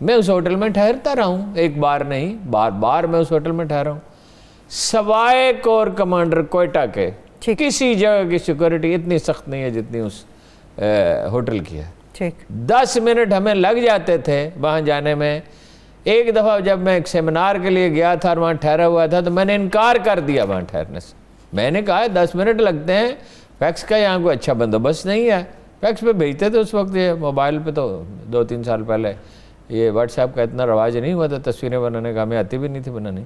میں اس ہوٹل میں ٹھہرتا رہا ہوں، ایک بار نہیں بار بار میں اس ہوٹل میں ٹھہرا ہوں، سوائے کور کمانڈر کوئٹہ کے کسی جگہ کی سیکورٹی اتنی سخت نہیں ہے جتنی اس ہوٹل کی ہے۔ 10 منٹ ہمیں لگ جاتے تھے وہاں جانے میں۔ ایک دفعہ جب میں ایک سیمینار کے لیے گیا تھا اور وہاں ٹھہرا ہوا تھا تو میں نے انکار کر دیا وہاں ٹھہرنے سے۔ میں نے کہا 10 منٹ لگتے ہیں، فیکس کا یہاں کوئی اچھا بندوبست نہیں ہے۔ فیکس پہ بھیجتے تھے اس وقت، یہ موبائل پہ تو 2-3 سال پہلے یہ واٹس ایپ کا اتنا رواج نہیں ہوا تھا، تصویریں بنانے کا ہمیں آتی بھی نہیں تھی بنانی۔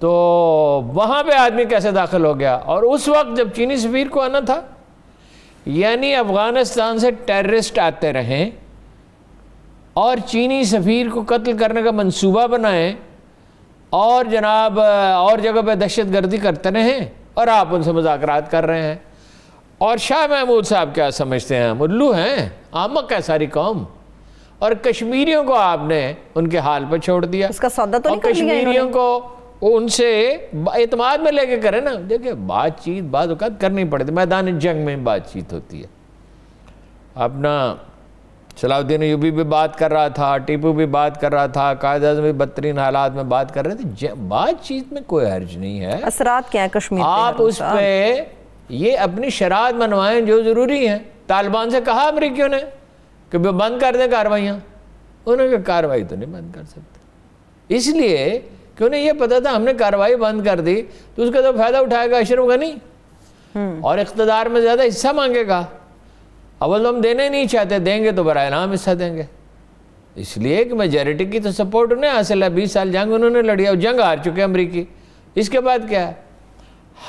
تو وہاں پہ آدمی کیسے داخل ہو گیا؟ اور اس وقت جب چینی سفیر کو آنا تھا، یعنی افغانستان سے ٹیررسٹ آتے رہیں اور چینی سفیر کو قتل کرنے کا منصوبہ بنائیں اور جناب اور جگہ پہ دہشت گردی کرتے رہیں، اور آپ ان سے مذاکرات کر رہے ہیں۔ اور شاہ محمود صاحب کیا سمجھتے ہیں؟ ملو ہیں، احمق ہے ساری قوم، اور کشمیریوں کو آپ نے ان کے حال پہ چھوڑ دیا۔ اس کا سودا تو نہیں کر لیا کشمیریوں کو ان سے اعتماد میں لے کے کریں نا۔ دیکھیں بات چیت بعض اوقات کرنی پڑتی، میدان جنگ میں بات چیت ہوتی ہے۔ اپنا صلاح الدین ایوبی بھی بات کر رہا تھا، ٹیپو بھی بات کر رہا تھا، قائد اعظم بھی بدترین حالات میں بات کر رہے تھے۔ بات چیت میں کوئی حرج نہیں ہے۔ اثرات کیا ہیں کشمیر پہ؟ آپ اس پہ یہ اپنی شرائط منوائیں جو ضروری ہیں۔ طالبان سے کہا امریکیوں نے کہ بند کر دیں کاروائیاں، انہوں نے کہا کاروائی تو نہیں بند کر سکتے، اس لیے کہ انہیں یہ پتا تھا ہم نے کاروائی بند کر دی تو اس کا تو فائدہ اٹھائے گا اشرف غنی اور اقتدار میں زیادہ حصہ مانگے گا۔ اول تو ہم دینے نہیں چاہتے، دیں گے تو برائے نام حصہ دیں گے، اس لیے کہ میجارٹی کی تو سپورٹ انہیں حاصل ہے۔ 20 سال جنگ انہوں نے لڑی اور جنگ ہار چکے امریکی۔ اس کے بعد کیا ہے؟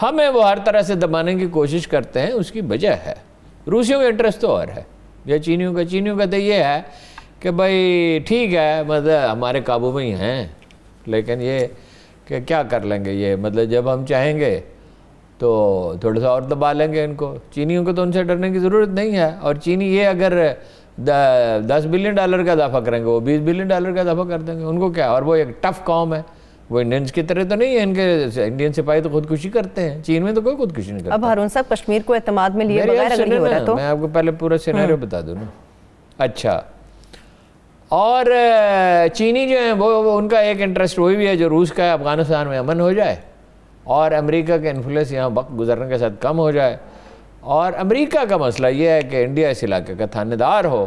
ہمیں وہ ہر طرح سے دبانے کی کوشش کرتے ہیں، اس کی وجہ ہے روسیوں کا انٹرسٹ تو اور ہے یا چینیوں کا تو یہ ہے کہ بھائی ٹھیک ہے مطلب ہمارے قابو میں ہی ہیں، لیکن یہ کہ کیا کر لیں گے، یہ مطلب جب ہم چاہیں گے تو تھوڑا سا اور دبا لیں گے ان کو۔ چینیوں کو تو ان سے ڈرنے کی ضرورت نہیں ہے، اور چینی یہ اگر $10 بلین کا اضافہ کریں گے وہ $20 بلین کا اضافہ کر دیں گے، ان کو کیا؟ اور وہ ایک ٹف قوم ہے، وہ انڈینز کی طرح تو نہیں ہے، ان کے انڈین سپاہی تو خودکشی کرتے ہیں، چین میں تو کوئی خودکشی نہیں کرتا۔ اب ہارون صاحب کشمیر کو اعتماد میں لیے بغیر اگر یہ ہو رہا تو میں آپ کو پہلے پورا سینیریو بتا دوں نا۔ اچھا، اور چینی جو ہیں وہ ان کا ایک انٹرسٹ وہی بھی ہے جو روس کا ہے، افغانستان میں امن ہو جائے اور امریکہ کے انفلوئنس یہاں وقت گزرنے کے ساتھ کم ہو جائے، اور امریکہ کا مسئلہ یہ ہے کہ انڈیا اس علاقے کا تھانے دار ہو،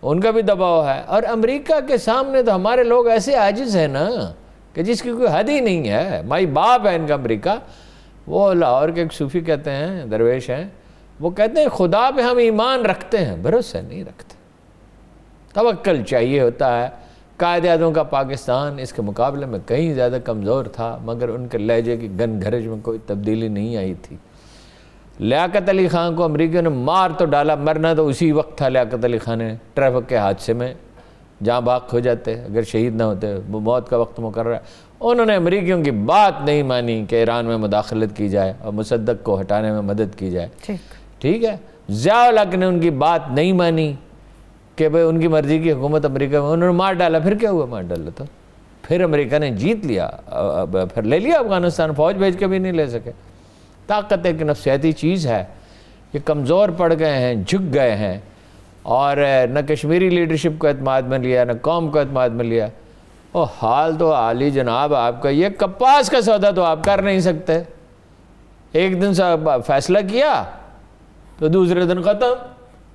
ان کا بھی دباؤ ہے، اور امریکہ کے سامنے تو ہمارے لوگ ایسے عاجز ہیں نا کہ جس کی کوئی حد ہی نہیں ہے۔ مائی باپ ہے ان کا امریکہ۔ وہ لاہور کے ایک صوفی کہتے ہیں، درویش ہیں، وہ کہتے ہیں خدا پہ ہم ایمان رکھتے ہیں، بھروسہ نہیں رکھتے، توکل چاہیے ہوتا ہے۔ قائد اعظم کا پاکستان اس کے مقابلے میں کہیں زیادہ کمزور تھا، مگر ان کے لہجے کی گن گھرج میں کوئی تبدیلی نہیں آئی تھی۔ لیاقت علی خان کو امریکیوں نے مار تو ڈالا، مرنا تو اسی وقت تھا لیاقت علی خان نے، ٹریفک کے حادثے میں جہاں باق ہو جاتے اگر شہید نہ ہوتے، وہ موت کا وقت مقرر ہے۔ انہوں نے امریکیوں کی بات نہیں مانی کہ ایران میں مداخلت کی جائے اور مصدق کو ہٹانے میں مدد کی جائے، ٹھیک ہے۔ ضیاء الحق نے ان کی بات نہیں مانی کہ بھئی ان کی مرضی کی حکومت امریکہ میں، انہوں نے مار ڈالا۔ پھر کیا ہوا؟ مار ڈالا تو پھر امریکہ نے جیت لیا، پھر لے لیا افغانستان، فوج بھیج کے بھی نہیں لے سکے۔ طاقت ایک نفسیاتی چیز ہے، یہ کمزور پڑ گئے ہیں، جھک گئے ہیں، اور نہ کشمیری لیڈرشپ کو اعتماد میں لیا، نہ قوم کو اعتماد میں لیا۔ اور حال تو عالی جناب آپ کا یہ کپاس کا سودا تو آپ کر نہیں سکتے، ایک دن سے فیصلہ کیا تو دوسرے دن ختم،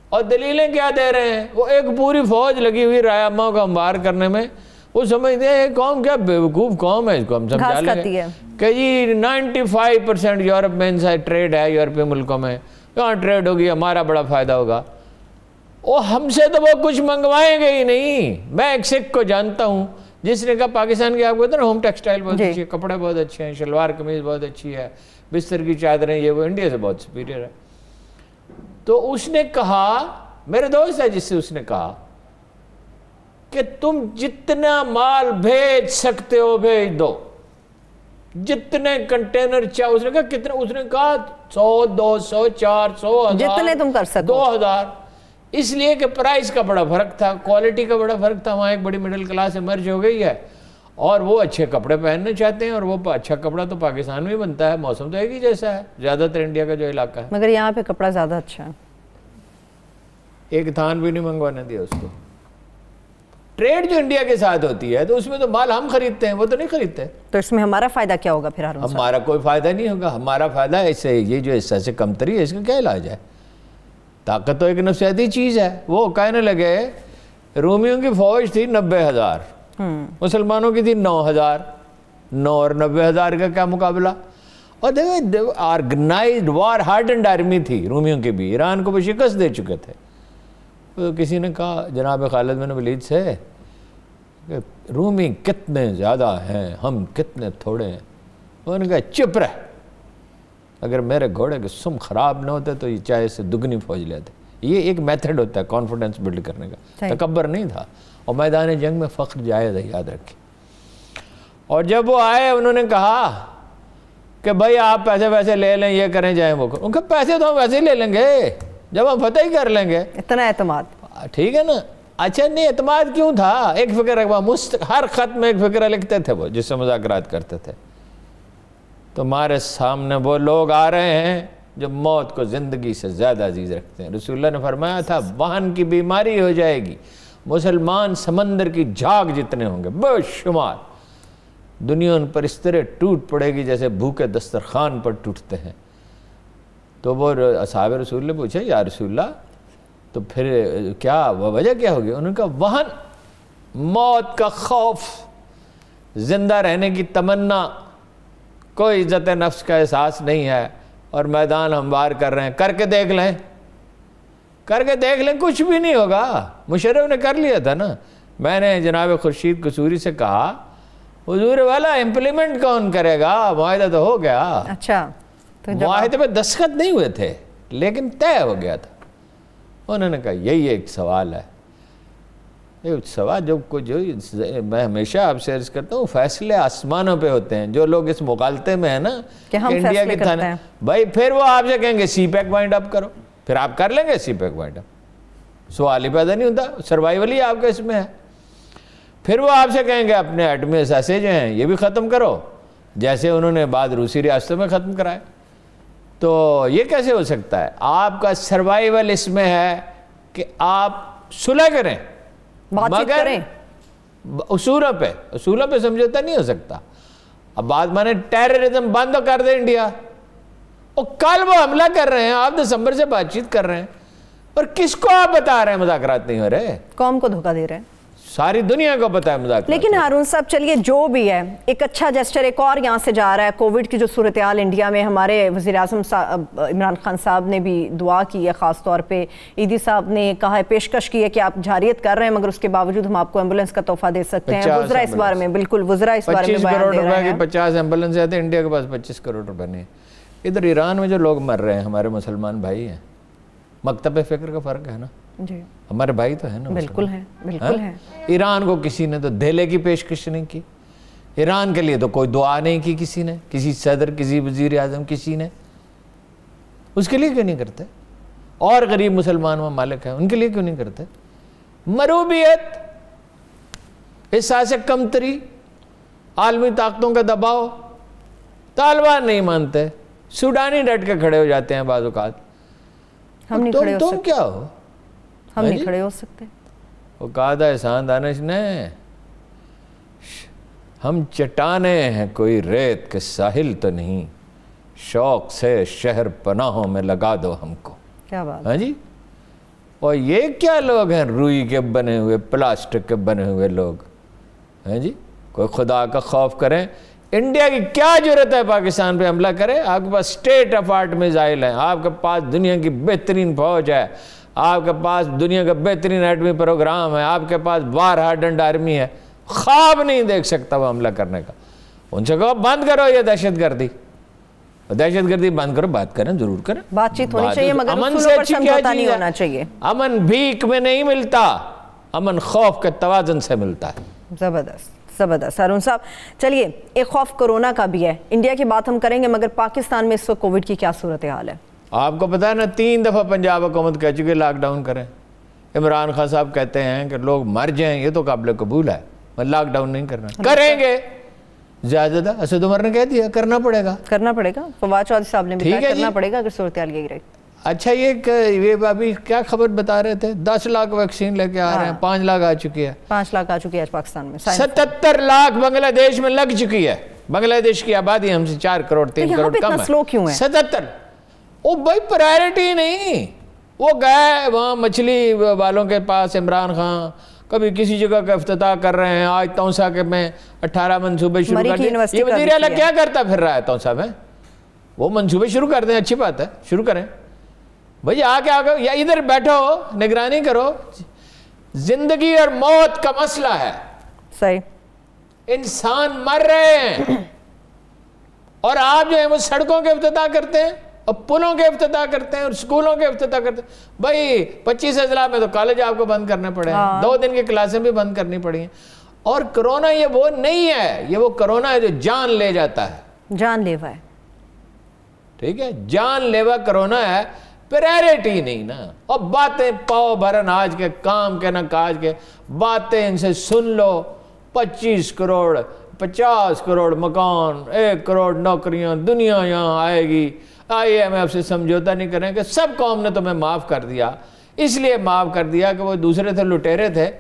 اور دلیلیں کیا دے رہے ہیں؟ وہ ایک پوری فوج لگی ہوئی رایاماں کو ہموار کرنے میں، وہ سمجھتے ہیں یہ قوم کیا بیوقوف قوم ہے، اس کو ہم سمجھا لیں گے کہ جی 95% یورپ میں ان سے ٹریڈ ہے، یورپی ملکوں میں کہاں ٹریڈ ہوگی، ہمارا بڑا فائدہ ہوگا۔ وہ ہم سے تو وہ کچھ منگوائیں گے ہی نہیں۔ میں ایک سکھ کو جانتا ہوں جس نے کہا پاکستان کی آپ کو کہتے ہیں نا ہوم ٹیکسٹائل بہت اچھی ہے، کپڑے بہت اچھے ہیں، شلوار قمیض بہت اچھی ہے، بستر کی چادریں یہ وہ انڈیا سے بہت سپیریئر ہے۔ تو اس نے کہا، میرے دوست ہے جس سے اس نے کہا کہ تم جتنا مال بھیج سکتے ہو بھیج دو، جتنے کنٹینر چاہو۔ اس نے کہا کتنے؟ اس نے کہا 100 200 400 1000 جتنے تم کر سکو، 2000۔ اس لیے کہ پرائز کا بڑا فرق تھا، کوالٹی کا بڑا فرق تھا، وہاں ایک بڑی مڈل کلاس ایمرج ہو گئی ہے اور وہ اچھے کپڑے پہننا چاہتے ہیں، اور وہ اچھا کپڑا تو پاکستان میں بنتا ہے، موسم تو ایک ہی جیسا ہے زیادہ تر انڈیا کا جو علاقہ ہے، مگر یہاں پہ کپڑا زیادہ اچھا ہے۔ ایک تھان بھی نہیں منگوانے دیا اس کو، ٹریڈ جو انڈیا کے ساتھ ہوتی ہے تو اس میں تو مال ہم خریدتے ہیں، وہ تو نہیں خریدتے. تو اس میں ہمارا فائدہ کیا ہوگا پھر ہارون صاحب؟ ہمارا کوئی فائدہ نہیں ہوگا. ہمارا فائدہ اس سے یہ جو حصہ سے کمتری ہے اس کا کیا علاج ہے؟ طاقت تو ایک نفسیاتی چیز ہے. وہ کہنے لگے رومیوں کی فوج تھی 90,000، مسلمانوں کی تھی 9,000. 9 اور 90,000 کا کیا مقابلہ؟ اور دیکھو آرگنائزڈ وار ہارڈنڈ آرمی تھی رومیوں کی بھی، ایران کو وہ شکست دے چکے تھے. تو کسی نے کہا جناب خالد بن ولید سے کہ رومی کتنے زیادہ ہیں، ہم کتنے تھوڑے ہیں. انہوں نے کہا چپ رہ، اگر میرے گھوڑے کے سم خراب نہ ہوتے تو یہ چاہے سے دگنی فوج لیتے. یہ ایک میتھڈ ہوتا ہے کانفیڈنس بلڈ کرنے کا، تکبر نہیں تھا. اور میدان جنگ میں فخر جائز ہے، یاد رکھیں. اور جب وہ آئے انہوں نے کہا کہ بھائی آپ پیسے ویسے لے لیں، یہ کریں جائیں وہ کریں. ان کے پیسے تو ہم ویسے ہی لے لیں گے جب ہم فتح ہی کر لیں گے. اتنا اعتماد، ٹھیک ہے نا. اچھا نہیں اعتماد کیوں تھا؟ ایک فکر ہر خط میں ایک فکرہ لکھتے تھے وہ، جس سے مذاکرات کرتے تھے. تمہارے سامنے وہ لوگ آ رہے ہیں جو موت کو زندگی سے زیادہ عزیز رکھتے ہیں. رسول اللہ نے فرمایا تھا وہن کی بیماری ہو جائے گی، مسلمان سمندر کی جھاگ جتنے ہوں گے بے شمار. دنیا ان پر اس طرح ٹوٹ پڑے گی جیسے بھوکے دسترخوان پر ٹوٹتے ہیں. تو وہ اصحاب رسول نے پوچھا یا رسول اللہ تو پھر کیا وجہ کیا ہوگی؟ انہوں نے کہا وہن، موت کا خوف، زندہ رہنے کی تمنا، کوئی عزت نفس کا احساس نہیں ہے، اور میدان ہموار کر رہے ہیں. کر کے دیکھ لیں، کر کے دیکھ لیں، کچھ بھی نہیں ہوگا. مشرف نے کر لیا تھا نا. میں نے جناب خورشید قصوری سے کہا حضور والا امپلیمنٹ کون کرے گا؟ معاہدہ تو ہو گیا. اچھا معاہدے پہ دستخط نہیں ہوئے تھے لیکن طے ہو گیا تھا. انہوں نے کہا یہی ایک سوال ہے. ایک سوال جو میں ہمیشہ آپ سے عرض کرتا ہوں، فیصلے آسمانوں پہ ہوتے ہیں. جو لوگ اس مغالطے میں ہیں نا کہ ہم انڈیا کے تھانے، بھائی پھر وہ آپ سے کہیں گے سی پیک وائنڈ اپ کرو، پھر آپ کر لیں گے سی پیک وائنڈ اپ. سوال ہی پیدا نہیں ہوتا، سروائیول ہی آپ کا اس میں ہے. پھر وہ آپ سے کہیں گے اپنے ایٹمی اثاثے جو ہیں یہ بھی ختم کرو، جیسے انہوں نے بعد روسی ریاستوں میں ختم کرائے. تو یہ کیسے ہو سکتا ہے؟ آپ کا سروائیول اس میں ہے کہ آپ صلح کریں، مگر اصولوں پہ سمجھوتا نہیں ہو سکتا. اب بات مانے ٹیررزم بند کر دے انڈیا، اور کل وہ حملہ کر رہے ہیں، آپ دسمبر سے بات چیت کر رہے ہیں، اور کس کو آپ بتا رہے ہیں مذاکرات نہیں ہو رہے؟ قوم کو دھوکہ دے رہے ہیں. ساری دنیا کو پتہ ہے مذاکرات. لیکن ہارون صاحب چلیے جو بھی ہے، ایک اچھا جسچر ایک اور یہاں سے جا رہا ہے. کووڈ کی جو صورتحال انڈیا میں، ہمارے وزیراعظم عمران خان صاحب نے بھی دعا کی ہے، خاص طور پہ ایدی صاحب نے کہا ہے، پیشکش کی ہے کہ آپ جارحیت کر رہے ہیں مگر اس کے باوجود ہم آپ کو ایمبولینس کا تحفہ دے سکتے ہیں. وزراء اس بارے میں بالکل وزراء اس بارے میں بیان دے رہے ہیں. 50 ایمبولینس آتے ہیں، انڈیا کے پاس 25 کروڑ روپے نہیں. ادھر ایران میں جو لوگ مر رہے ہیں ہمارے مسلمان بھائی ہیں، مکتب فکر کا فرق ہے نا. جی ہمارے بھائی تو ہیں نا. بالکل ہے، بالکل ہے. ایران کو کسی نے تو دھیلے کی پیشکش نہیں کی. ایران کے لیے تو کوئی دعا نہیں کی کسی نے، کسی صدر، کسی وزیر اعظم، کسی نے. اس کے لیے کیوں نہیں کرتے؟ اور غریب مسلمان ممالک ہیں ان کے لیے کیوں نہیں کرتے؟ مروبیت، احساس کمتری، عالمی طاقتوں کا دباؤ. طالبان نہیں مانتے، سوڈانی ڈٹ کے کھڑے ہو جاتے ہیں بعض اوقات. ہم نہیں کھڑے ہو سکتے. تم کیا ہو؟ ہم نہیں کھڑے ہو سکتے. وہ کہا تھا احسان دانش نے، ہم چٹانے ہیں کوئی ریت کے ساحل تو نہیں، شوق سے شہر پناہوں میں لگا دو ہم کو. کیا بات. ہاں جی. اور یہ کیا لوگ ہیں، روئی کے بنے ہوئے، پلاسٹک کے بنے ہوئے لوگ. ہاں جی. کوئی خدا کا خوف کریں. انڈیا کی کیا ضرورت ہے پاکستان پہ حملہ کرے؟ آپ کے پاس اسٹیٹ آف آرٹ میزائل ہیں، آپ کے پاس دنیا کی بہترین فوج ہے، آپ کے پاس دنیا کا بہترین ایٹمی پروگرام ہے، آپ کے پاس وار ہارڈنڈ آرمی ہے. خواب نہیں دیکھ سکتا وہ حملہ کرنے کا. ان سے کہو بند کرو یہ دہشت گردی، دہشت گردی بند کرو. بات کریں، ضرور کریں، بات چیت ہونی چاہیے، مگر امن اصولوں سے پر اچھی کیا سمجھوتا چیز نہیں ہے؟ ہونا چاہیے. امن بھیک میں نہیں ملتا، امن خوف کے توازن سے ملتا ہے. زبردست زبردست. ہارون صاحب چلیے، ایک خوف کورونا کا بھی ہے. انڈیا کی بات ہم کریں گے، مگر پاکستان میں اس وقت کووڈ کی کیا صورتحال ہے؟ آپ کو پتا ہے نا، 3 دفعہ پنجاب حکومت کہہ چکے لاک ڈاؤن کریں. عمران خان صاحب کہتے ہیں کہ لوگ مر جائیں یہ تو قابل قبول ہے، لاک ڈاؤن نہیں کرنا. کریں گے زیادہ. اسد عمر نے کہہ دیا کرنا پڑے گا. کرنا پڑے گا. فواد چودھری صاحب نے بھی کہا کرنا پڑے گا اگر صورتحال یہی رہی. اچھا یہ ابھی کیا خبر بتا رہے تھے 10 لاکھ ویکسین لے کے آ رہے ہیں, 5 لاکھ آ چکی ہے, 5 لاکھ آ چکی ہے پاکستان میں, 77 لاکھ بنگلہ دیش میں لگ چکی ہے. بنگلہ دیش کی آبادی ہم سے 4 کروڑ 3 کروڑ کم ہے. سلو کیوں ہے 77؟ وہ بھائی پرائرٹی نہیں. وہ گئے وہاں مچھلی والوں کے پاس, عمران خان کبھی کسی جگہ کا افتتاح کر رہے ہیں, آج توسا کے میں 18 منصوبے شروع کر دیں. یہ وزیر اعلیٰ کیا کرتا پھر رہا ہے توسا میں؟ وہ منصوبے شروع کر دیں, اچھی بات ہے, شروع کریں بھئی. آگے یا ادھر بیٹھو نگرانی کرو. زندگی اور موت کا مسئلہ ہے, صحیح, انسان مر رہے ہیں, اور آپ جو ہیں وہ سڑکوں کے افتتاح کرتے ہیں اور پلوں کے افتتاح کرتے ہیں اور سکولوں کے افتتاح کرتے ہیں. بھئی 25 اضلاع میں تو کالج آپ کو بند کرنے پڑے ہیں, 2 دن کی کلاسیں بھی بند کرنی پڑی ہیں. اور کرونا یہ وہ نہیں ہے, یہ وہ کرونا ہے جو جان لے جاتا ہے, جان لیوا ہے. ٹھیک ہے, جان لیوا کرونا ہے, پرائرٹی نہیں نا. اور باتیں پاؤ بھرن آج کے کام کے نہ کاج کے, باتیں ان سے سن لو. 25 کروڑ 50 کروڑ مکان, 1 کروڑ نوکریاں, دنیا یہاں آئے گی. IMF سے سمجھوتا نہیں کریں کہ سب قوم نے تمہیں معاف کر دیا, اس لیے معاف کر دیا کہ وہ دوسرے تھے لٹیرے تھے.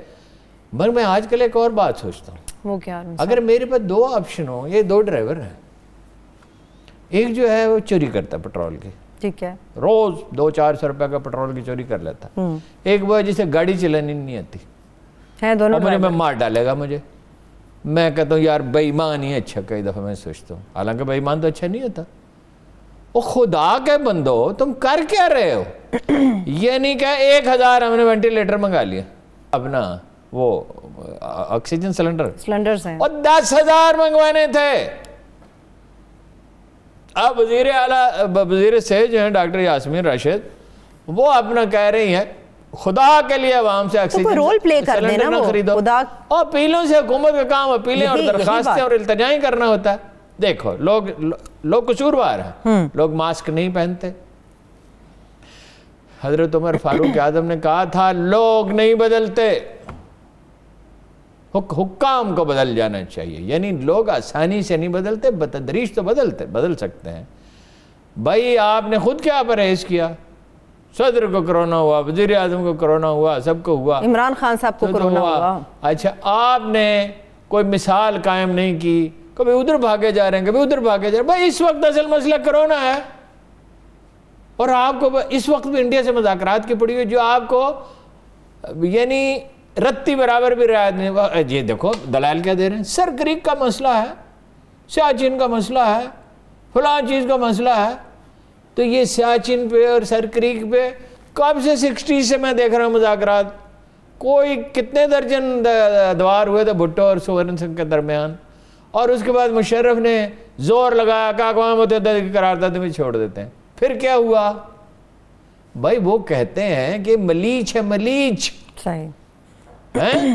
مگر میں آج کل ایک اور بات سوچتا ہوں, وہ کیا, اگر میرے پاس 2 آپشن ہوں, یہ 2 ڈرائیور ہیں, ایک جو ہے وہ چوری کرتا پٹرول کی, ٹھیک ہے, روز 200-400 روپے کا پٹرول کی چوری کر لیتا. ایک وہ ہے جسے گاڑی چلانی نہیں آتی ہے, دونوں مجھے میں مار ڈالے گا مجھے. میں کہتا ہوں یار بے ایمان ہی اچھا, کئی دفعہ میں سوچتا ہوں, حالانکہ بے ایمان تو اچھا نہیں ہوتا. وہ خدا کے بندو تم کر کیا رہے ہو؟ یہ نہیں کہ 1000 ہم نے وینٹیلیٹر منگا لیا اپنا, وہ آکسیجن سلنڈرز ہیں, اور 10,000 منگوانے تھے. اب وزیر اعلیٰ وزیر صحت جو ہیں ڈاکٹر یاسمین راشد, وہ اپنا کہہ رہی ہیں خدا کے لیے عوام سے آکسیجن سلنڈر نہ خریدو, اور اپیلوں سے حکومت کا کام اپیلیں اور درخواستیں اور التجائیں کرنا ہوتا ہے. دیکھو لوگ قصوروار ہیں, لوگ ماسک نہیں پہنتے. حضرت عمر فاروق اعظم نے کہا تھا لوگ نہیں بدلتے, حکام کو بدل جانا چاہیے. یعنی لوگ آسانی سے نہیں بدلتے, بتدریج تو بدل سکتے ہیں. بھائی آپ نے خود کیا پرہیز کیا؟ صدر کو کرونا ہوا, وزیر اعظم کو کرونا ہوا, سب کو ہوا, عمران خان صاحب کو کرونا ہوا. اچھا آپ نے کوئی مثال قائم نہیں کی, کبھی ادھر بھاگے جا رہے ہیں, کبھی ادھر بھاگے جا رہے ہیں. بھائی اس وقت اصل مسئلہ کرونا ہے, اور آپ کو اس وقت بھی انڈیا سے مذاکرات کی پڑی ہوئی جو آپ کو یعنی رتی برابر بھی رعایت نہیں. یہ دیکھو دلائل کیا دے رہے ہیں, سر کریک کا مسئلہ ہے, سیاچن کا مسئلہ ہے, فلاں چیز کا مسئلہ ہے. تو یہ سیاچن پہ اور سر کریک پہ کب سے 60 سے میں دیکھ رہا ہوں مذاکرات. کوئی کتنے درجن دوار ہوئے تھے بھٹو اور سورن سنگھ کے درمیان, اور اس کے بعد مشرف نے زور لگایا کہ اقوام متحدہ کی قرارداد میں چھوڑ دیتے ہیں. پھر کیا ہوا؟ بھائی وہ کہتے ہیں کہ ملیچ ہے, ملیچ. صحیح.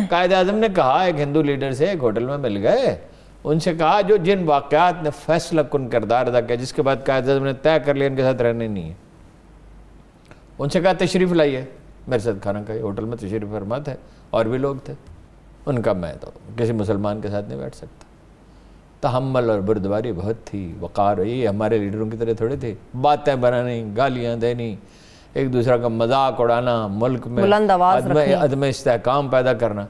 قائد اعظم نے کہا, ایک ہندو لیڈر سے ایک ہوٹل میں مل گئے, ان سے کہا جو جن واقعات نے فیصلہ کن کردار ادا کیا, جس کے بعد قائد اعظم نے طے کر لیا ان کے ساتھ رہنے نہیں ہے, ان سے کہا تشریف لائیے میرے ساتھ کھانا کھائیے. ہوٹل میں تشریف فرما تھے, اور بھی لوگ تھے. ان کا میں تو کسی مسلمان کے ساتھ نہیں بیٹھ سکتا. تحمل اور بردباری بہت تھی, وقار. یہ ہمارے لیڈروں کی طرح تھوڑے تھے, باتیں بنانی, گالیاں دینی, ایک دوسرا کا مذاق اڑانا, ملک میں عدم استحکام پیدا کرنا.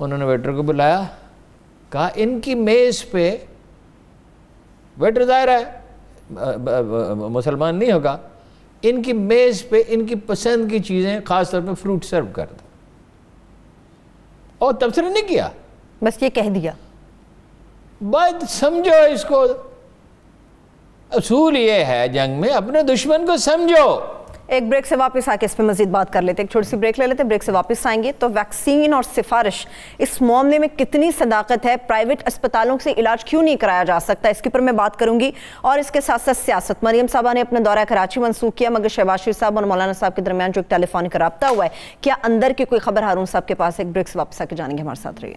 انہوں نے ویٹر کو بلایا, کہا ان کی میز پہ, ویٹر ظاہر ہے مسلمان نہیں ہوگا, ان کی میز پہ ان کی پسند کی چیزیں خاص طور پہ فروٹ سرو کر دو. اور تبصرہ نہیں کیا, بس یہ کہہ دیا. بات سمجھو اس کو. اصول یہ ہے جنگ میں اپنے دشمن کو سمجھو. ایک بریک سے واپس آ کے اس پہ مزید بات کر لیتے, ایک چھوٹی سی بریک لے لیتے, بریک سے واپس آئیں گے تو ویکسین اور سفارش اس معاملے میں کتنی صداقت ہے, پرائیویٹ اسپتالوں سے علاج کیوں نہیں کرایا جا سکتا, اس کے پر میں بات کروں گی. اور اس کے ساتھ ساتھ سیاست. مریم صاحبہ نے اپنا دورہ کراچی منسوخ کیا, مگر شہباز شریف صاحب اور مولانا صاحب کے درمیان جو ایک ٹیلی فونک رابطہ ہوا ہے, کیا اندر کی کوئی خبر ہارون صاحب کے پاس؟ ایک بریک سے واپس آ کے جانیں گے, ہمارے ساتھ رہیے.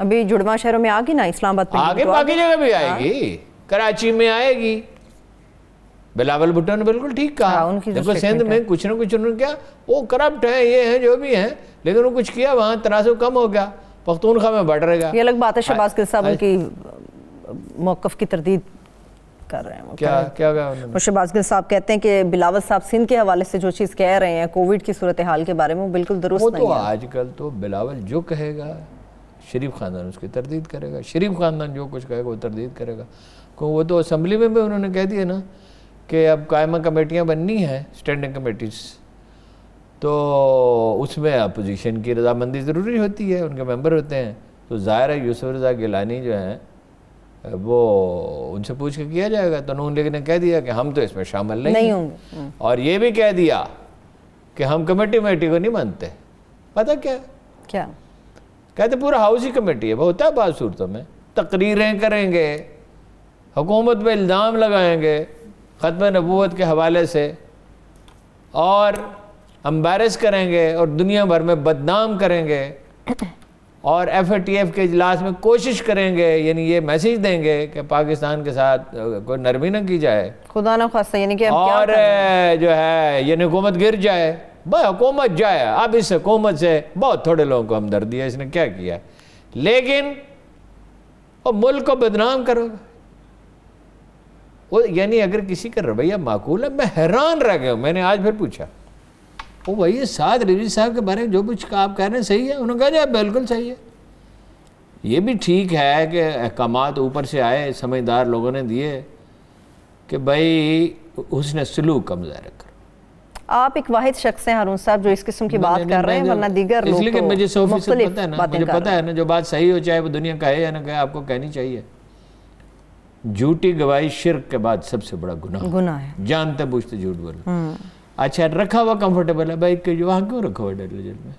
ابھی جڑواں شہروں میں آ گئی نا، اسلام آباد آگے باقی جگہ بھی آئے گی، کراچی میں آئے گی. بلاول بھٹو نے بالکل ٹھیک کہا. دیکھو سندھ میں کچھ نہ کچھ انہوں نے کیا، وہ کرپٹ ہیں، یہ ہیں جو بھی ہیں، لیکن انہوں نے کچھ کیا، وہاں تناسب کم ہو گیا، پختونخوا میں بڑھ رہے گا. یہ الگ بات ہے. شہباز گل صاحب ان کی موقف کی تردید کر رہے ہیں. کیا کہا انہوں نے؟ شہباز گل صاحب کہتے ہیں کہ بلاول صاحب سندھ کے حوالے سے جو چیز کہہ رہے ہیں کووڈ کی صورتحال کے بارے میں، وہ بالکل درست نہیں ہے. وہ تو آج کل تو بلاول جو کہے گا شریف خاندان اس کی تردید کرے گا، شریف خاندان جو کچھ کہے گا وہ تردید کرے گا. وہ تو اسمبلی میں بھی انہوں نے کہہ دیا نا کہ اب قائمہ کمیٹیاں بننی ہیں، اسٹینڈنگ کمیٹیز، تو اس میں اپوزیشن کی رضامندی ضروری ہوتی ہے، ان کے ممبر ہوتے ہیں. تو ظاہر ہے یوسف رضا گیلانی جو ہیں وہ ان سے پوچھ کے کیا جائے گا. تو نون لیگ نے کہہ دیا کہ ہم تو اس میں شامل نہیں ہوں گے، اور یہ بھی کہہ دیا کہ ہم کمیٹی کو نہیں مانتے. پتہ کیا کہتے پورا ہاؤس ہی کمیٹی ہے. وہ ہوتا ہے بعض صورتوں میں تقریریں کریں گے، حکومت پہ الزام لگائیں گے ختم نبوت کے حوالے سے، اور امبیرس کریں گے اور دنیا بھر میں بدنام کریں گے، اور ایف اے ٹی ایف کے اجلاس میں کوشش کریں گے، یعنی یہ میسیج دیں گے کہ پاکستان کے ساتھ کوئی نرمی نہ کی جائے، خدا نہ خواستہ، یعنی کہ اور جو ہے یہ حکومت گر جائے. بھائی حکومت جائے، اب اس حکومت سے بہت تھوڑے لوگوں کو ہمدردی ہے، اس نے کیا کیا، لیکن وہ ملک کو بدنام کرو گا. یعنی اگر کسی کا رویہ معقول ہے، میں حیران رہ گیا ہوں. میں نے آج پھر پوچھا، وہ وہی سعد رضوی صاحب کے بارے میں جو کچھ آپ کہہ رہے ہیں صحیح ہے؟ انہوں نے کہا جائے بالکل صحیح ہے. یہ بھی ٹھیک ہے کہ احکامات اوپر سے آئے، سمجھدار لوگوں نے دیے کہ بھائی حسن سلوک کا مظاہرہ کرو. آپ ایک واحد شخص ہیں ہارون صاحب جو اس قسم کی بات کر رہے ہیں، ورنہ دیگر لوگ اس لیے کہ مجھے 100% مختلف پتہ ہے نا، باتیں مجھے کر پتہ ہے نا جو بات صحیح ہو چاہے وہ دنیا کہے یا نہ کہے، آپ کو کہنی چاہیے. جھوٹی گواہی شرک کے بعد سب سے بڑا گناہ ہے، جانتے بوجھتے جھوٹ بولنا. اچھا رکھا ہوا کمفرٹیبل ہے بھائی، کہ وہاں کیوں رکھا ہوا ڈیلی جیل میں،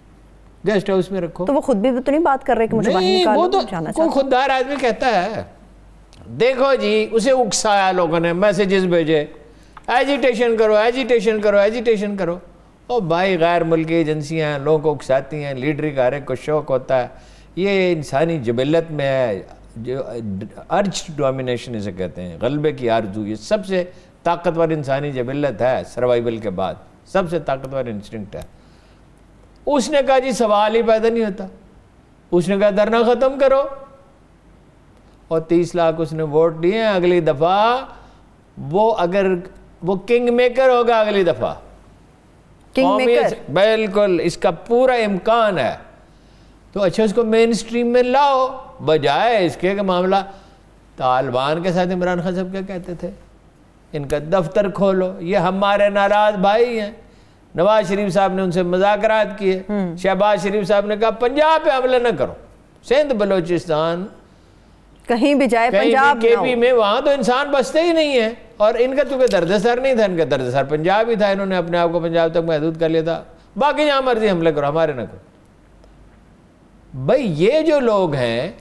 گیسٹ ہاؤس میں رکھو. تو وہ خود بھی تو نہیں بات کر رہے کہ مجھے باہر نکالو، جانا چاہتا ہے. کوئی خوددار آدمی کہتا ہے، دیکھو جی اسے اکسایا لوگوں نے، میسیجز بھیجے، ایجیٹیشن کرو ایجیٹیشن کرو ایجیٹیشن کرو. اور بھائی غیر ملکی ایجنسیاں ہیں، لوگوں کو اکساتی ہیں، لیڈری کا ہر ایک کو شوق ہوتا ہے. یہ انسانی جبلت میں ہے، جو ارج ڈومینیشن اسے کہتے ہیں، غلبے کی آرزو. یہ سب سے طاقتور انسانی جبلت ہے سروائیول کے بعد، سب سے طاقتور انسٹنکٹ ہے. اس نے کہا جی سوال ہی پیدا نہیں ہوتا. اس نے کہا دھرنا ختم کرو، اور 30 لاکھ اس نے ووٹ دیے. اگلی دفعہ وہ اگر وہ کنگ میکر ہوگا، اگلی دفعہ کنگ میکر بالکل اس کا پورا امکان ہے. تو اچھا اس کو مین سٹریم میں لاؤ، بجائے اس کے معاملہ طالبان کے ساتھ. عمران خان صاحب کیا کہتے تھے، ان کا دفتر کھولو، یہ ہمارے ناراض بھائی ہیں. نواز شریف صاحب نے ان سے مذاکرات کیے. شہباز شریف صاحب نے کہا پنجاب پہ حملہ نہ کرو، سندھ بلوچستان کہیں بھی جائے، پنجاب کے پی میں، وہاں تو انسان بستے ہی نہیں ہیں. اور ان کا تو کوئی درد سر نہیں تھا، ان کا درد سر پنجاب ہی تھا. انہوں نے اپنے آپ کو پنجاب تک محدود کر لیا تھا، باقی جہاں مرضی حملے کرو، ہمارے نہ کرو. بھائی یہ جو لوگ ہیں،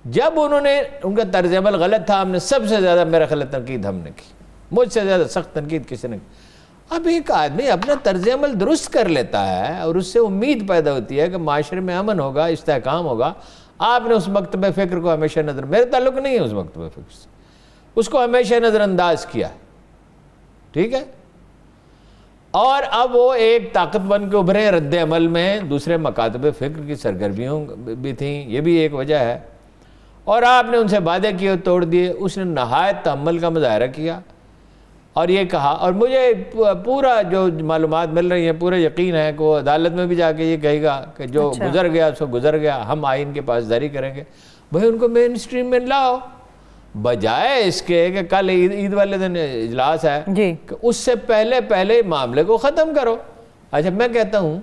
جب انہوں نے ان کا طرز عمل غلط تھا، ہم نے سب سے زیادہ میرا خیال تنقید ہم نے کی، مجھ سے زیادہ سخت تنقید کسی نے کی. اب ایک آدمی اپنا طرز عمل درست کر لیتا ہے اور اس سے امید پیدا ہوتی ہے کہ معاشرے میں امن ہوگا، استحکام ہوگا. آپ نے اس مکتب فکر کو ہمیشہ میرے تعلق نہیں ہے اس مکتب فکر سے، اس کو ہمیشہ نظر انداز کیا، ٹھیک ہے. اور اب وہ ایک طاقت بن کے ابھرے رد عمل میں. دوسرے مکاتب فکر کی سرگرمیوں بھی تھیں، یہ بھی ایک وجہ ہے. اور آپ نے ان سے وعدے کیے توڑ دیے. اس نے نہایت تحمل کا مظاہرہ کیا اور یہ کہا، اور مجھے پورا جو معلومات مل رہی ہیں پورا یقین ہے کہ وہ عدالت میں بھی جا کے یہ کہے گا کہ جو گزر گیا سو گزر گیا، ہم آئین کے پاس جاری کریں گے. بھائی ان کو مین سٹریم میں لاؤ، بجائے اس کے کہ کل عید والے دن اجلاس ہے کہ اس سے پہلے معاملے کو ختم کرو. اچھا میں کہتا ہوں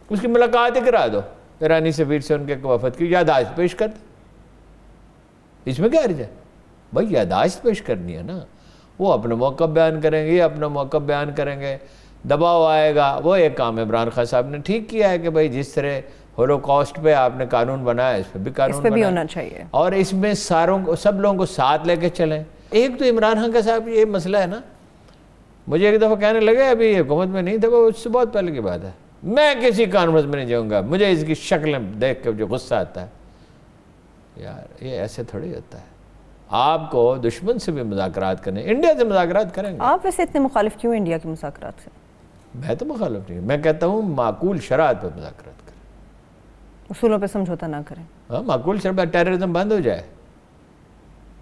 اس کی ملاقات ہی کرا دو، ایرانی سفیر سے ان کے وفد کی یادداشت پیش کر دو. اس میں کیا حرج ہے بھائی، یادداشت پیش کرنی ہے نا. وہ اپنا موقف بیان کریں گے، اپنا موقف بیان کریں گے، دباؤ آئے گا. وہ ایک کام عمران خان صاحب نے ٹھیک کیا ہے کہ بھائی جس طرح ہولوکاسٹ پہ آپ نے قانون بنایا، اس پہ بھی قانون بنایا، ہونا چاہیے، اور اس میں سب لوگوں کو ساتھ لے کے چلیں. ایک تو عمران خان کا صاحب یہ مسئلہ ہے نا، مجھے ایک دفعہ کہنے لگے ابھی حکومت میں نہیں تھا، وہ اس سے بہت پہلے کی بات ہے، میں کسی کانفرنس میں نہیں جاؤں گا، مجھے اس کی شکلیں دیکھ کے جو غصہ آتا ہے. یار یہ ایسے تھوڑی ہوتا ہے. آپ کو دشمن سے بھی مذاکرات کرنے, انڈیا سے مذاکرات کریں گے. آپ ویسے اتنے مخالف کیوں انڈیا کے مذاکرات سے؟ میں تو مخالف نہیں, میں کہتا ہوں معقول شرائط پہ مذاکرات کریں, اصولوں پہ سمجھوتا نہ کریں. ہاں معقول شرائط پہ ٹیررزم بند ہو جائے,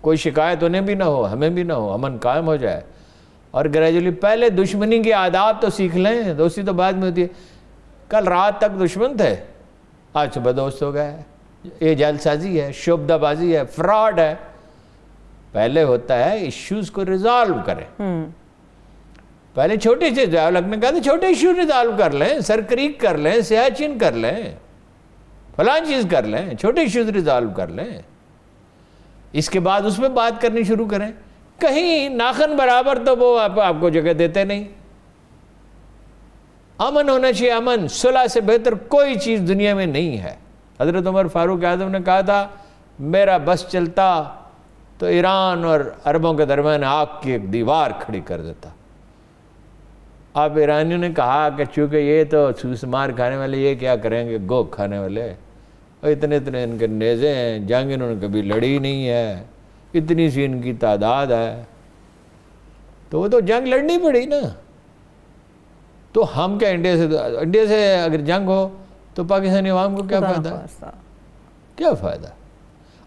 کوئی شکایت انہیں بھی نہ ہو, ہمیں بھی نہ ہو, امن قائم ہو جائے. اور گریجولی پہلے دشمنی کی آداب تو سیکھ لیں, دوستی تو بعد میں ہوتی ہے. کل رات تک دشمن تھے, آج صبح دوست ہو گئے. یہ جعل سازی ہے, شعبدہ بازی ہے, فراڈ ہے. پہلے ہوتا ہے ایشوز کو ریزالو کریں. پہلے چھوٹے سے ڈیولپ میں کہتے چھوٹے ایشو ریزالو کر لیں, سر کریک کر لیں, سیاچن کر لیں, فلاں چیز کر لیں, چھوٹے ایشوز ریزالو کر لیں. اس کے بعد اس میں بات کرنی شروع کریں. کہیں ناخن برابر تو وہ آپ کو جگہ دیتے نہیں. امن ہونا چاہیے, امن. صلح سے بہتر کوئی چیز دنیا میں نہیں ہے. حضرت عمر فاروق اعظم نے کہا تھا میرا بس چلتا تو ایران اور عربوں کے درمیان آگ کی ایک دیوار کھڑی کر دیتا. اب ایرانیوں نے کہا کہ چونکہ یہ تو سوس مار کھانے والے, یہ کیا کریں گے گوگ کھانے والے, اور اتنے ان کے نیزے ہیں, جنگ انہوں نے کبھی لڑی نہیں ہے, اتنی سی ان کی تعداد ہے, تو وہ تو جنگ لڑنی پڑی نا. تو ہم کیا انڈیا سے اگر جنگ ہو تو پاکستانی عوام کو کیا فائدہ ہے؟ کیا فائدہ؟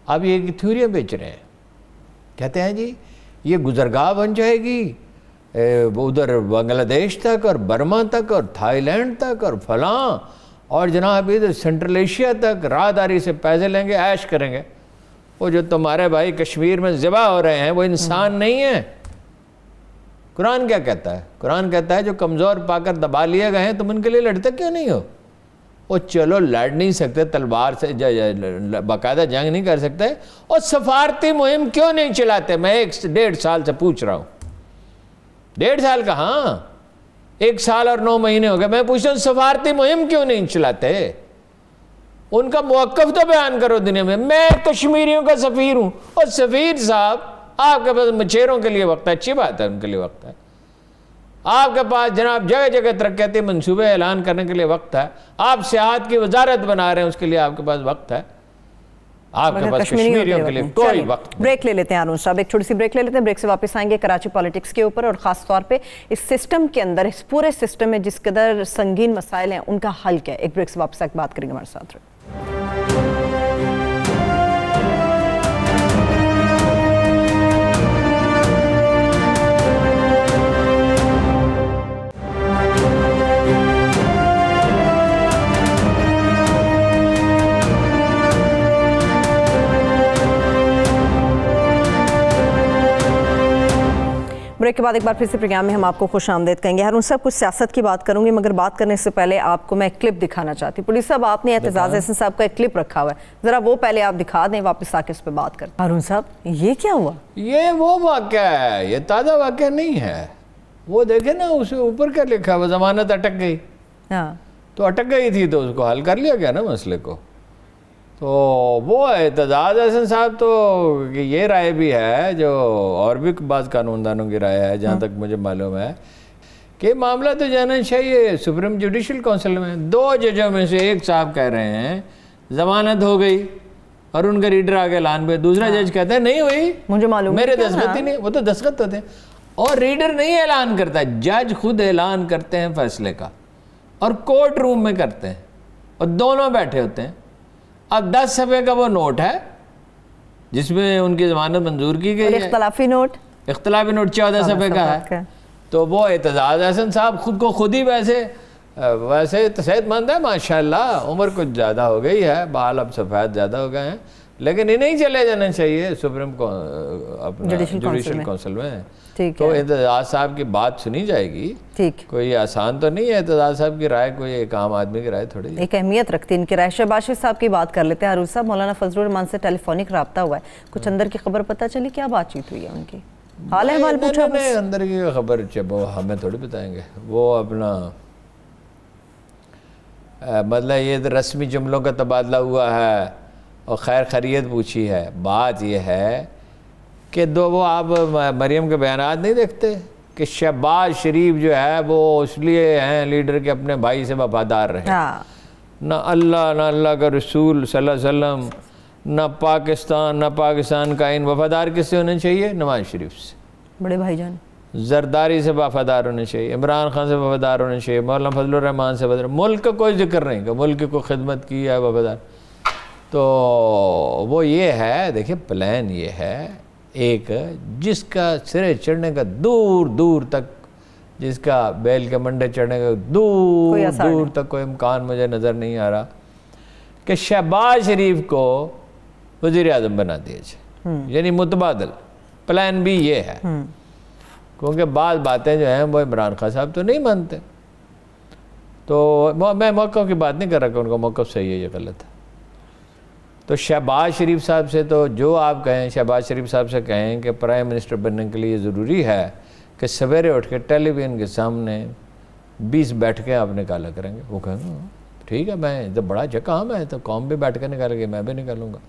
اب یہ تھیوریاں بیچ رہے ہیں, کہتے ہیں جی یہ گزرگاہ بن جائے گی ادھر بنگلہ دیش تک اور برما تک اور تھائی لینڈ تک اور فلاں, اور جناب ادھر سینٹرل ایشیا تک راہداری سے پیسے لیں گے, عیش کریں گے. وہ جو تمہارے بھائی کشمیر میں ذبح ہو رہے ہیں وہ انسان نہیں ہیں. قرآن کیا کہتا ہے؟ قرآن کہتا ہے جو کمزور پا کر دبا لیے گئے ہیں تم ان کے لیے لڑتے کیوں نہیں ہو؟ وہ چلو لڑ نہیں سکتے تلوار سے, باقاعدہ جنگ نہیں کر سکتے, اور سفارتی مہم کیوں نہیں چلاتے؟ میں 1.5 سال سے پوچھ رہا ہوں. 1.5 سال کہاں, 1 سال اور 9 مہینے ہو گئے میں پوچھتا ہوں سفارتی مہم کیوں نہیں چلاتے؟ ان کا موقف تو بیان کرو دنیا میں. میں کشمیریوں کا سفیر ہوں, اور سفیر صاحب آپ کے پاس مچھیروں کے لیے وقت ہے, اچھی بات ہے, ان کے لیے وقت ہے. آپ کے پاس جناب جگہ جگہ ترقیاتی منصوبے اعلان کرنے کے لیے وقت ہے. آپ سیاحت کی وزارت بنا رہے ہیں, اس کے لیے آپ کے پاس وقت ہے. آپ کے پاس کشمیریوں کے لیے کوئی وقت نہیں. بریک لے لیتے ہیں ہارون صاحب, ایک چھوٹی سی بریک لے لیتے ہیں. بریک سے واپس آئیں گے کراچی پالیٹکس کے اوپر, اور خاص طور پہ اس سسٹم کے اندر, اس پورے سسٹم میں جس قدر سنگین مسائل ہیں ان کا حل کیا ہے. ایک بریک سے واپس آئے بات کریں گے, ہمارے ساتھ رہے. بریک کے بعد ایک بار پھر سے پروگرام میں ہم آپ کو خوش آمدید کہیں گے. ہارون صاحب کچھ سیاست کی بات کروں گی, مگر بات کرنے سے پہلے آپ کو میں ایک کلپ دکھانا چاہتی ہوں. پولیس صاحب آپ نے اعتزاز احسن صاحب کا ایک کلپ رکھا ہوا ہے, ذرا وہ پہلے آپ دکھا دیں, واپس آ کے اس پہ بات کریں. ہارون صاحب یہ کیا ہوا؟ یہ وہ واقعہ ہے, یہ تازہ واقعہ نہیں ہے. وہ دیکھیں نا اسے اوپر کیا لکھا ہے, ضمانت اٹک گئی. ہاں تو اٹک گئی تھی تو اس کو حل کر لیا گیا نا مسئلے کو. تو وہ اعتزاز احسن صاحب تو یہ رائے بھی ہے, جو اور بھی بعض قانون دانوں کی رائے ہے جہاں تک مجھے معلوم ہے, کہ معاملہ تو جانا چاہیے سپریم جوڈیشل کونسل میں. 2 ججوں میں سے ایک صاحب کہہ رہے ہیں ضمانت ہو گئی, اور ان کا ریڈر آگے اعلان پہ, دوسرا جج کہتا ہے نہیں ہوئی, مجھے معلوم میرے دستخط ہی نہیں. وہ تو دستخط ہوتے ہیں, اور ریڈر نہیں اعلان کرتا, جج خود اعلان کرتے ہیں فیصلے کا, اور کورٹ روم میں کرتے ہیں, اور دونوں بیٹھے ہوتے ہیں. اب 10 صفحے کا وہ نوٹ ہے جس میں ان کی ضمانت منظور کی گئی ہے, اختلافی نوٹ 14 صفحے کا ہے. تو وہ اعتزاز احسن صاحب خود کو خود ہی ویسے صحت مند ہے ماشاءاللہ, عمر کچھ زیادہ ہو گئی ہے, بال اب سفید زیادہ ہو گئے ہیں, لیکن انہیں چلے جانا چاہیے سپریم جوڈیشل کونسل میں. تو اعتزاز صاحب کی بات سنی جائے گی. کوئی آسان تو نہیں ہے, اعتزاز صاحب کی رائے کوئی ایک عام آدمی کی رائے تھوڑی ایک اہمیت رکھتی ہے ان کی رائے. شہباز شریف صاحب کی بات کر لیتے ہیں. ہارون صاحب مولانا فضل الرحمان سے ٹیلی فونک رابطہ ہوا ہے, کچھ اندر کی خبر پتہ چلی, کیا بات چیت ہوئی ہے ان کی؟ حال احوال پوچھا بس. اندر کی خبر وہ ہمیں تھوڑی بتائیں گے, وہ اپنا مطلب یہ رسمی جملوں کا تبادلہ ہوا ہے اور خیر خیریت پوچھی ہے. بات یہ ہے کہ وہ آپ مریم کے بیانات نہیں دیکھتے کہ شہباز شریف جو ہے وہ اس لیے ہیں لیڈر کے اپنے بھائی سے وفادار رہے, نہ اللہ کا رسول صلی اللہ علیہ وسلم نہ پاکستان کا ان وفادار کس سے ہونے چاہیے؟ نواز شریف سے، بڑے بھائی جان، زرداری سے وفادار ہونے چاہیے، عمران خان سے وفادار ہونے چاہیے، مولانا فضل الرحمان سے وفادار، ملک کا کوئی ذکر نہیں کہ ملک کو خدمت کی ہے وفادار. تو وہ یہ ہے، دیکھیں پلان یہ ہے ایک جس کا سرے چڑھنے کا دور دور تک، جس کا بیل کے منڈے چڑھنے کا دور دور تک کوئی امکان مجھے نظر نہیں آ رہا کہ شہباز شریف کو وزیر اعظم بنا دیا جائے. یعنی متبادل پلان بھی یہ ہے، کیونکہ بعض باتیں جو ہیں وہ عمران خان صاحب تو نہیں مانتے. تو میں موقع کی بات نہیں کر رہا کہ ان کا موقف صحیح ہے یا غلط ہے. تو شہباز شریف صاحب سے تو جو آپ کہیں، شہباز شریف صاحب سے کہیں کہ پرائم منسٹر بننے کے لیے ضروری ہے کہ سویرے اٹھ کے ٹیلی ویژن کے سامنے 20 بیٹھ کے آپ نکالا کریں گے. وہ کہیں گے ٹھیک ہے، میں جب بڑا اچھا کام ہے تو قوم بھی بیٹھ کے نکالے گی، میں بھی نکالوں گا.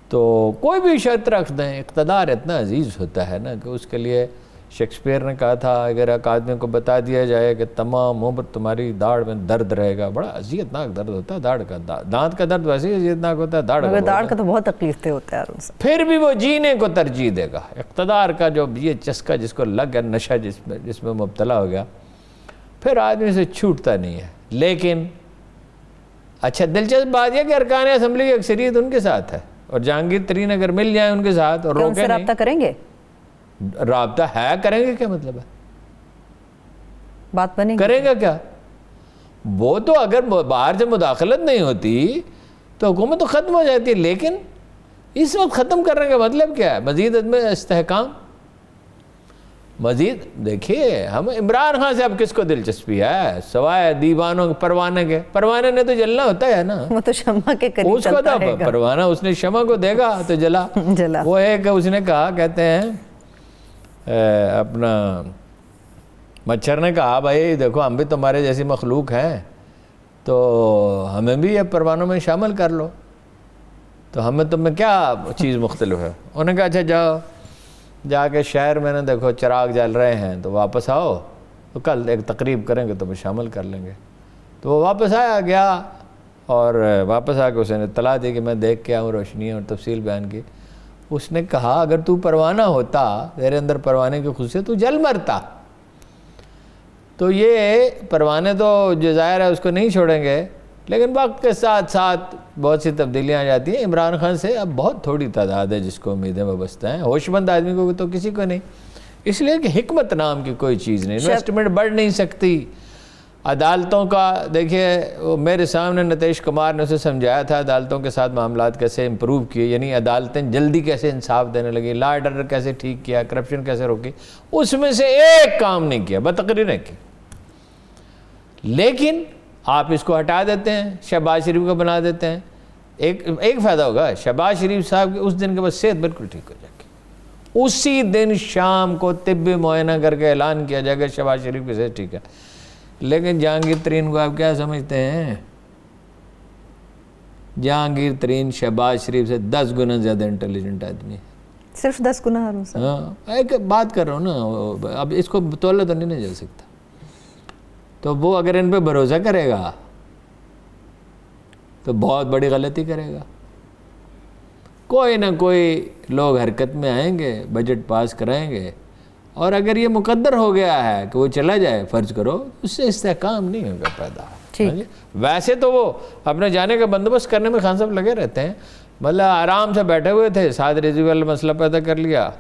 تو کوئی بھی شرط رکھ دیں، اقتدار اتنا عزیز ہوتا ہے نا کہ اس کے لیے شیکسپیئر نے کہا تھا اگر ایک آدمی کو بتا دیا جائے کہ تمام عمر تمہاری داڑھ میں درد رہے گا، بڑا اذیتناک درد ہوتا ہے داڑھ کا. دانت کا درد ویسے ہی اذیتناک ہوتا ہے، داڑھ کا تو بہت تکلیف دہ ہوتا ہے. پھر بھی وہ جینے کو ترجیح دے گا. اقتدار کا جو یہ چسکا جس کو لگ گیا، نشہ جس میں مبتلا ہو گیا، پھر آدمی سے چھوٹتا نہیں ہے. لیکن اچھا دلچسپ بات یہ کہ ارکان اسمبلی کی اکثریت ان کے ساتھ ہے، اور جہانگیر ترین اگر مل جائیں ان کے ساتھ اور روکے نہیں. رابطہ کریں گے؟ رابطہ ہے، کریں گے کیا مطلب ہے؟ بات بنے گی؟ کریں گا کیا؟ وہ تو اگر باہر سے مداخلت نہیں ہوتی تو حکومت تو ختم ہو جاتی ہے. لیکن اس وقت ختم کرنے کا مطلب کیا ہے؟ مزید عدم استحکام، مزید. دیکھیے ہم عمران خان سے اب کس کو دلچسپی ہے سوائے دیوانوں پروانے کے؟ پروانے نے تو جلنا ہوتا ہے نا، وہ تو شمع کے قریب اس کو تو پروانہ اس نے شمع کو دے گا تو جلا. وہ ہے کہ اس نے کہا، کہتے ہیں اپنا مچھر نے کہا بھائی دیکھو ہم بھی تمہارے جیسی مخلوق ہیں تو ہمیں بھی یہ پروانوں میں شامل کر لو. تو ہمیں تم میں کیا چیز مختلف ہے؟ انہوں نے کہا اچھا جاؤ جا کے شہر میں نے دیکھو چراغ جل رہے ہیں تو واپس آؤ، تو کل ایک تقریب کریں گے تمہیں شامل کر لیں گے. تو وہ واپس گیا اور واپس آ کے اس نے اطلاع دی کہ میں دیکھ کے آؤں روشنیاں اور تفصیل بیان کی. اس نے کہا اگر تو پروانہ ہوتا، تیرے اندر پروانے کی خصوصیت، تو جل مرتا. تو یہ پروانے تو جو ظاہر ہے اس کو نہیں چھوڑیں گے، لیکن وقت کے ساتھ ساتھ بہت سی تبدیلیاں آ جاتی ہیں. عمران خان سے اب بہت تھوڑی تعداد ہے جس کو امیدیں وابستہ ہیں، ہوش مند آدمی کو تو کسی کو نہیں. اس لیے کہ حکمت نام کی کوئی چیز نہیں، انویسٹمنٹ بڑھ نہیں سکتی. عدالتوں کا دیکھیے، میرے سامنے نتیش کمار نے اسے سمجھایا تھا عدالتوں کے ساتھ معاملات کیسے امپروو کیے، یعنی عدالتیں جلدی کیسے انصاف دینے لگی، لا اینڈ آرڈر کیسے ٹھیک کیا، کرپشن کیسے روکی. اس میں سے ایک کام نہیں کیا، بتقریریں کی. لیکن آپ اس کو ہٹا دیتے ہیں، شہباز شریف کو بنا دیتے ہیں. ایک فائدہ ہوگا، شہباز شریف صاحب کی اس دن کے بعد صحت بالکل ٹھیک ہو جائے گی. اسی دن شام کو طبی معائنہ کر کے اعلان کیا جائے گا شہباز شریف کی صحت ٹھیک ہے. لیکن جہانگیر ترین کو آپ کیا سمجھتے ہیں؟ جہانگیر ترین شہباز شریف سے 10 گنا زیادہ انٹیلیجنٹ آدمی ہے. صرف 10 گنا؟ ہاں ایک بات کر رہا ہوں نا، اب اس کو تولا تو نہیں جا سکتا. تو وہ اگر ان پہ بھروسہ کرے گا تو بہت بڑی غلطی کرے گا. کوئی نہ کوئی لوگ حرکت میں آئیں گے، بجٹ پاس کرائیں گے، اور اگر یہ مقدر ہو گیا ہے کہ وہ چلا جائے، فرض کرو، اس سے استحکام نہیں ہوگا پیدا. ویسے تو وہ اپنے جانے کا بندوبست کرنے میں خان صاحب لگے رہتے ہیں، مطلب آرام سے بیٹھے ہوئے تھے، سعد رضوی والا مسئلہ پیدا کر لیا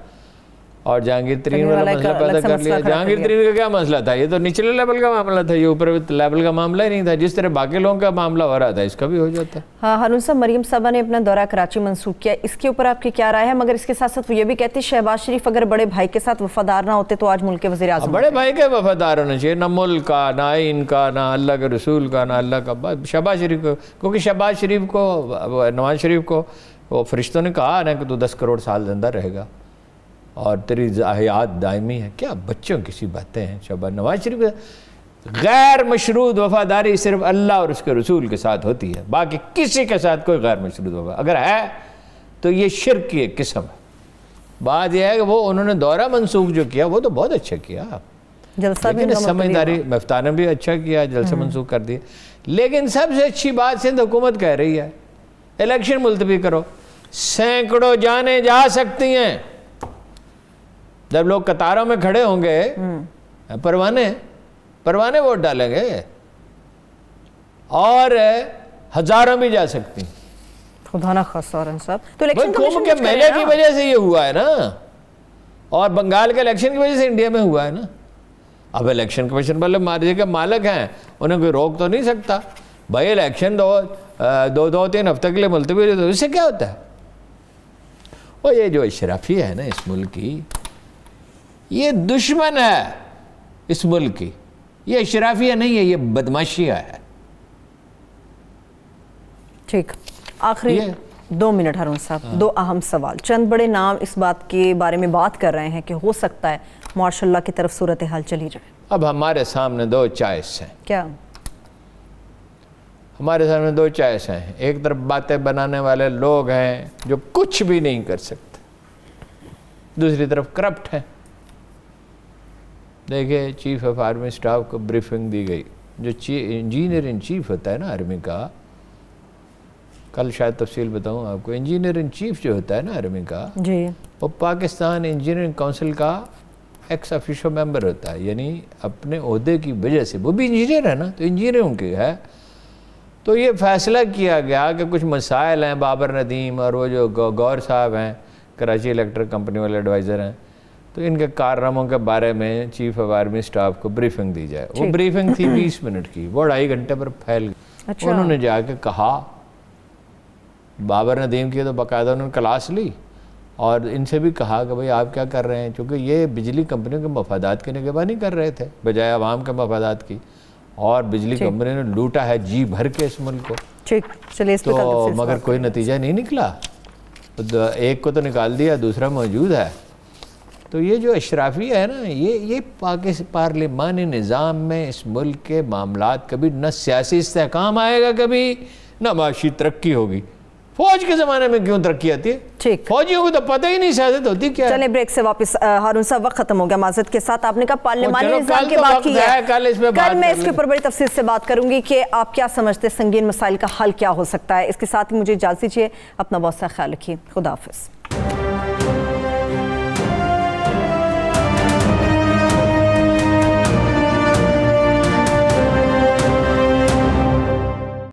اور جہانگیر ترین والا مسئلہ پیدا کر لیا. جہانگیر ترین کا کیا مسئلہ تھا؟ یہ تو نچلے لیول کا معاملہ تھا، یہ اوپر لیول کا معاملہ ہی نہیں تھا. جس طرح باقی لوگوں کا معاملہ ہو رہا تھا اس کا بھی ہو جاتا. ہاں ہارون صاحب، مریم صاحبہ نے اپنا دورہ کراچی منسوخ کیا، اس کے اوپر آپ کی کیا رائے ہے؟ مگر اس کے ساتھ ساتھ وہ یہ بھی کہتے ہیں شہباز شریف اگر بڑے بھائی کے ساتھ وفادار نہ ہوتے تو آج ملک کے وزیر اعظم. بڑے بھائی کے وفادار ہونا چاہیے، نہ ملک کا، نہ آئین کا، نہ اللہ کے رسول کا، نہ اللہ کا. شہباز شریف کو، کیونکہ شہباز شریف کو، نواز شریف کو وہ فرشتوں نے کہا نا کہ تو 10 کروڑ سال زندہ رہے گا اور تیری حیات دائمی ہے. کیا بچوں کسی باتیں ہیں. شہباز نواز شریف غیر مشروط وفاداری صرف اللہ اور اس کے رسول کے ساتھ ہوتی ہے، باقی کسی کے ساتھ کوئی غیر مشروط وفاداری اگر ہے تو یہ شرک کی ایک قسم ہے. بات یہ ہے کہ وہ انہوں نے دورہ منسوخ جو کیا وہ تو بہت اچھا کیا، لیکن سمجھداری مفتہ نے بھی اچھا کیا، جلسہ منسوخ کر دیا. لیکن سب سے اچھی بات سندھ حکومت کہہ رہی ہے، الیکشن ملتوی کرو. سینکڑوں جانیں جا سکتی ہیں. جب لوگ قطاروں میں کھڑے ہوں گے پروانے ووٹ ڈالیں گے اور ہزاروں بھی جا سکتی ہیں. خدا نہ خواستہ سورن صاحب. تو الیکشن کمبھ کے میلے کی وجہ سے یہ ہوا ہے نا, اور بنگال کے الیکشن کی وجہ سے انڈیا میں ہوا ہے نا. اب الیکشن کمیشن والے مارجے کے مالک ہیں, انہیں کوئی روک تو نہیں سکتا. بھائی الیکشن دو تین ہفتے کے لیے ملتوی تو اس سے کیا ہوتا ہے. اور یہ جو اشرافی ہے نا اس ملک کی, یہ دشمن ہے اس ملک کی. یہ اشرافیہ نہیں ہے, یہ بدماشیہ ہے. ٹھیک, آخری 2 منٹ ہارون صاحب, 2 اہم سوال. چند بڑے نام اس بات کے بارے میں بات کر رہے ہیں کہ ہو سکتا ہے ماشاء اللہ کی طرف صورتحال چلی جائے. اب ہمارے سامنے 2 چوائس ہیں. کیا ہمارے سامنے 2 چوائس ہیں. ایک طرف باتیں بنانے والے لوگ ہیں جو کچھ بھی نہیں کر سکتے, دوسری طرف کرپٹ ہیں. دیکھیں چیف آف آرمی اسٹاف کو بریفنگ دی گئی, جو انجینئر ان چیف ہوتا ہے نا آرمی کا, کل شاید تفصیل بتاؤں آپ کو. انجینئر ان چیف جو ہوتا ہے نا آرمی کا, جی, وہ پاکستان انجینئرنگ کونسل کا ایکس آفیشو ممبر ہوتا ہے. یعنی اپنے عہدے کی وجہ سے, وہ بھی انجینئر ہے نا, تو انجینئروں کی ہے. تو یہ فیصلہ کیا گیا کہ کچھ مسائل ہیں, بابر ندیم اور وہ جو گور صاحب ہیں کراچی الیکٹرک کمپنی والے ایڈوائزر ہیں, تو ان کے کارناموں کے بارے میں چیف آف آرمی اسٹاف کو بریفنگ دی جائے. وہ بریفنگ تھی 20 منٹ کی, وہ 2.5 گھنٹے پر پھیل گئی. انہوں نے جا کے کہا, بابر ندیم کی تو باقاعدہ انہوں نے کلاس لی اور ان سے بھی کہا کہ بھئی آپ کیا کر رہے ہیں, چونکہ یہ بجلی کمپنیوں کے مفادات کی نگہبانی کر رہے تھے بجائے عوام کے مفادات کی, اور بجلی کمپنی نے لوٹا ہے جی بھر کے اس ملک کو. تو مگر کوئی نتیجہ نہیں نکلا. ایک کو تو نکال دیا, دوسرا موجود ہے. تو یہ جو اشرافی ہے نا, یہ پارلیمانی نظام میں اس ملک کے معاملات کبھی نہ سیاسی استحکام آئے گا, کبھی نہ معاشی ترقی ہوگی. فوج کے زمانے میں کیوں ترقی آتی ہے؟ فوجیوں کو تو پتہ ہی نہیں سیاست ہوتی کیا ہے. چلیں بریک سے واپس. ہارون صاحب وقت ختم ہو گیا معذرت کے ساتھ. آپ نے کہا پارلیمانی نظام کے بات کی ہے, کل میں اس کے اوپر بڑی تفصیل سے بات کروں گی کہ آپ کیا سمجھتے ہیں سنگین مسائل کا حل کیا ہو سکتا ہے. اس کے ساتھ ہی مجھے اجازت دیجیے, اپنا بہت سا خیال رکھیے. خدا حافظ.